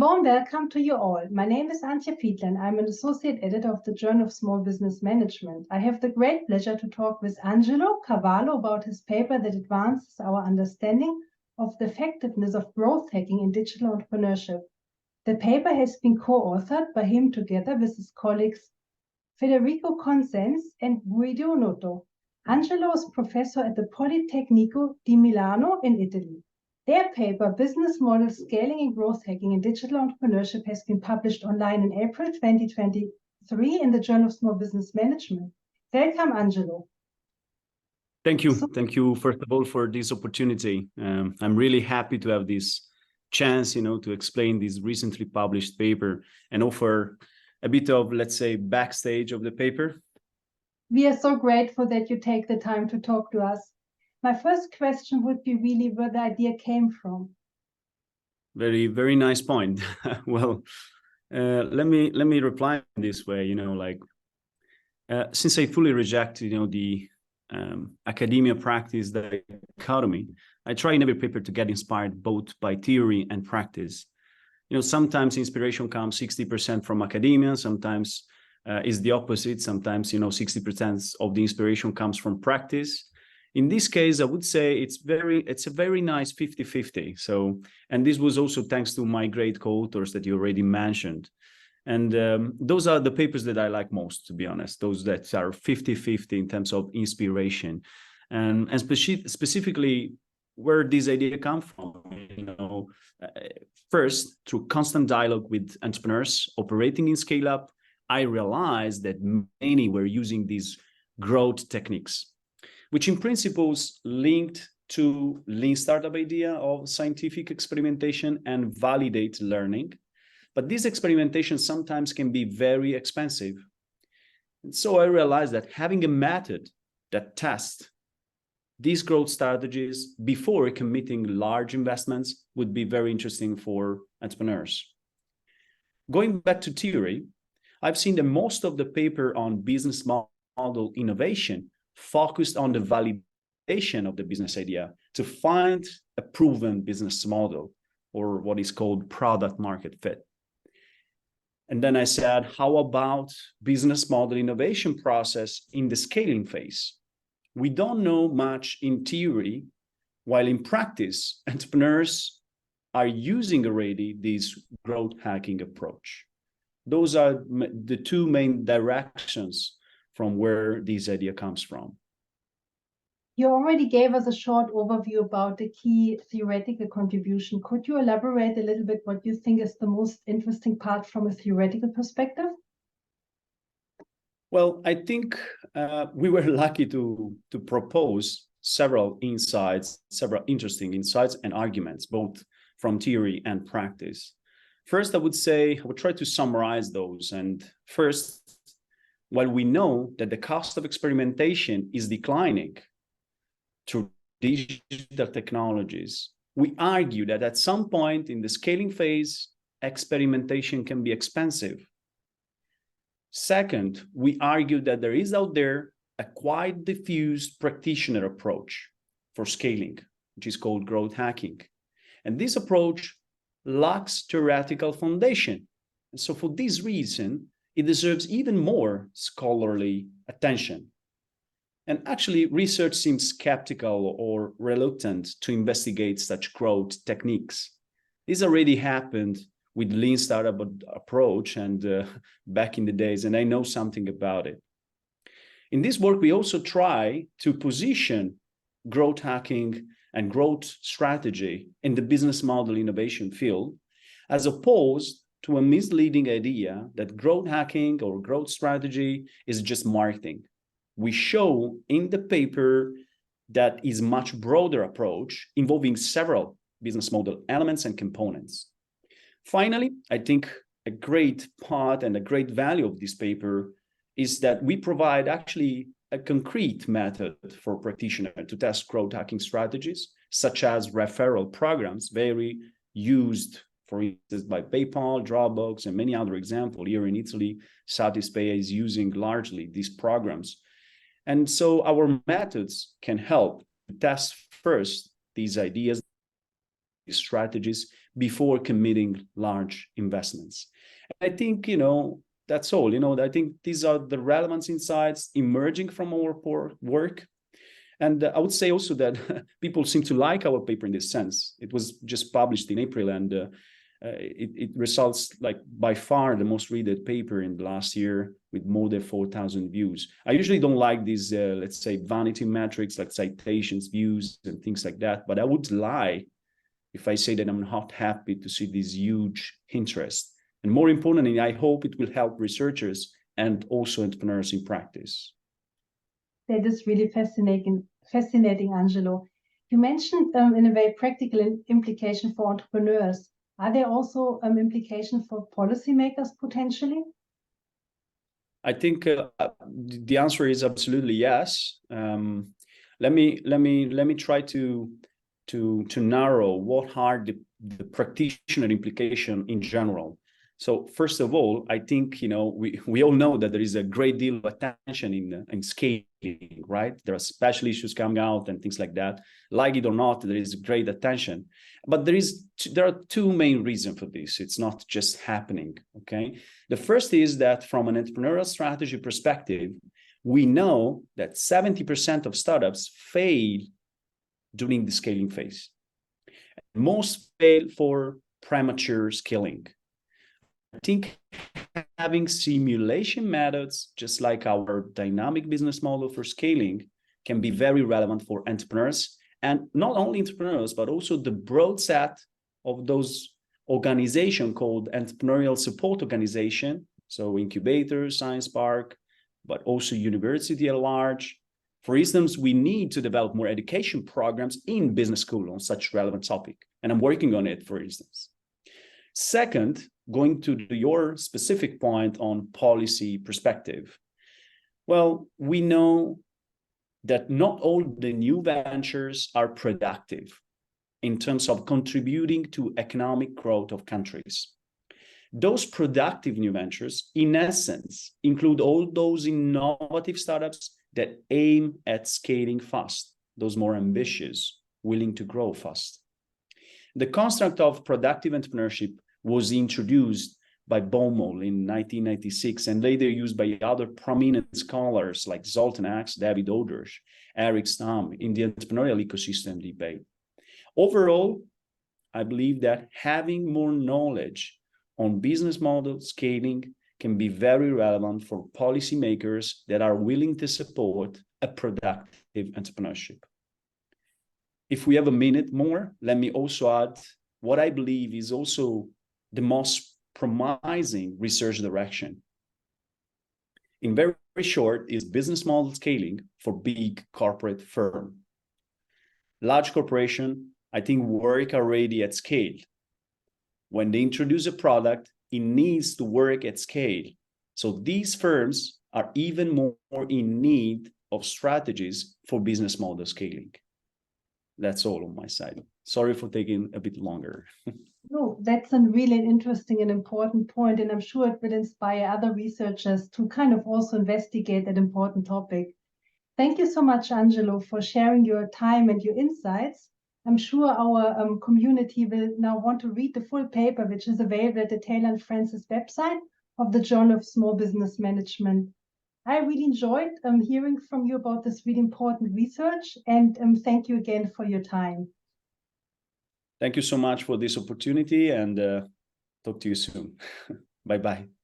warm welcome to you all. My name is Antje Fiedler and I'm an associate editor of the Journal of Small Business Management. I have the great pleasure to talk with Angelo Cavallo about his paper that advances our understanding of the effectiveness of growth hacking in digital entrepreneurship. The paper has been co-authored by him together with his colleagues Federico Cosenz and Noto. Angelo is professor at the Politecnico di Milano in Italy. Their paper, Business Model Scaling and Growth Hacking in Digital Entrepreneurship, has been published online in April 2023 in the Journal of Small Business Management. Welcome, Angelo. Thank you. Thank you, first of all, for this opportunity. I'm really happy to have this chance, to explain this recently published paper and offer a bit of, let's say, backstage of the paper. We are so grateful that you take the time to talk to us. My first question would be really where the idea came from. Very, very nice point. Well, let me reply this way. Since I fully reject, the academia practice, the dichotomy, I try in every paper to get inspired both by theory and practice. Sometimes inspiration comes 60% from academia, sometimes is the opposite. Sometimes, 60% of the inspiration comes from practice. In this case, I would say it's a very nice 50-50. So, and this was also thanks to my great co-authors that you already mentioned. And those are the papers that I like most, to be honest, those that are 50-50 in terms of inspiration. And specifically where this idea comes from, first, through constant dialogue with entrepreneurs operating in scale-up, I realized that many were using these growth techniques, which in principles linked to lean startup idea of scientific experimentation and validate learning. But this experimentation sometimes can be very expensive. And so I realized that having a method that tests these growth strategies before committing large investments would be very interesting for entrepreneurs. Going back to theory, I've seen that most of the paper on business model innovation focused on the validation of the business idea to find a proven business model, or what is called product market fit. And then I said, how about business model innovation process in the scaling phase? We don't know much in theory, while in practice, entrepreneurs are using already this growth hacking approach. Those are the two main directions from where this idea comes from. You already gave us a short overview about the key theoretical contribution. Could you elaborate a little bit what you think is the most interesting part from a theoretical perspective? Well, I think we were lucky to propose several insights, several interesting insights and arguments, both from theory and practice. First, I would try to summarize those. And first, while we know that the cost of experimentation is declining through digital technologies, we argue that at some point in the scaling phase, experimentation can be expensive. Second, we argue that there is out there a quite diffused practitioner approach for scaling, which is called growth hacking. And this approach lacks theoretical foundation. And so for this reason, it deserves even more scholarly attention. And actually, research seems skeptical or reluctant to investigate such growth techniques. This already happened with lean startup approach and back in the days, and I know something about it. In this work, we also try to position growth hacking and growth strategy in the business model innovation field, as opposed to a misleading idea that growth hacking or growth strategy is just marketing. We show in the paper that is much broader approach involving several business model elements and components. Finally, I think a great part and a great value of this paper is that we provide actually a concrete method for practitioners to test growth hacking strategies, such as referral programs, very used, for instance, by PayPal, Dropbox, and many other examples. Here in Italy, Satispay is using largely these programs. And so our methods can help to test first these ideas strategies before committing large investments. I think, that's all. I think these are the relevant insights emerging from our work. And I would say also that people seem to like our paper in this sense. It was just published in April, and it results like by far the most read paper in the last year with more than 4,000 views. I usually don't like these, let's say, vanity metrics like citations, views, and things like that. But I would lie if I say that I'm not happy to see this huge interest. And more importantly, I hope it will help researchers and also entrepreneurs in practice. That is really fascinating, Angelo. You mentioned in a very practical implication for entrepreneurs. Are there also implications for policymakers potentially? I think the answer is absolutely yes. Let me try to narrow what are the practitioner implication in general. So first of all, I think we all know that there is a great deal of attention in scaling, right? There are special issues coming out and things like that. Like it or not, there is great attention. But there are two main reasons for this. It's not just happening, okay? The first is that from an entrepreneurial strategy perspective, we know that 70% of startups fail during the scaling phase. Most fail for premature scaling. I think having simulation methods, just like our dynamic business model for scaling, can be very relevant for entrepreneurs, and not only entrepreneurs, but also the broad set of those organizations called entrepreneurial support organization, so incubators, science park, but also university at large. For instance, we need to develop more education programs in business school on such relevant topic, and I'm working on it, for instance. Second, going to your specific point on policy perspective. Well, we know that not all the new ventures are productive in terms of contributing to economic growth of countries. Those productive new ventures, in essence, include all those innovative startups that aim at scaling fast, those more ambitious, willing to grow fast. The construct of productive entrepreneurship was introduced by Baumol in 1996 and later used by other prominent scholars like Zoltan Axe, David Oders, Eric Stamm in the entrepreneurial ecosystem debate. Overall, I believe that having more knowledge on business model scaling can be very relevant for policymakers that are willing to support a productive entrepreneurship. If we have a minute more, let me also add what I believe is also the most promising research direction. In very short, is business model scaling for big corporate firm. Large corporation, I think, work already at scale. When they introduce a product, it needs to work at scale. So these firms are even more in need of strategies for business model scaling. That's all on my side. Sorry for taking a bit longer. No, that's a really interesting and important point, and I'm sure it will inspire other researchers to kind of also investigate that important topic. Thank you so much, Angelo, for sharing your time and your insights. I'm sure our community will now want to read the full paper, which is available at the Taylor and Francis website of the Journal of Small Business Management. I really enjoyed hearing from you about this really important research, and thank you again for your time. Thank you so much for this opportunity, and talk to you soon. Bye-bye.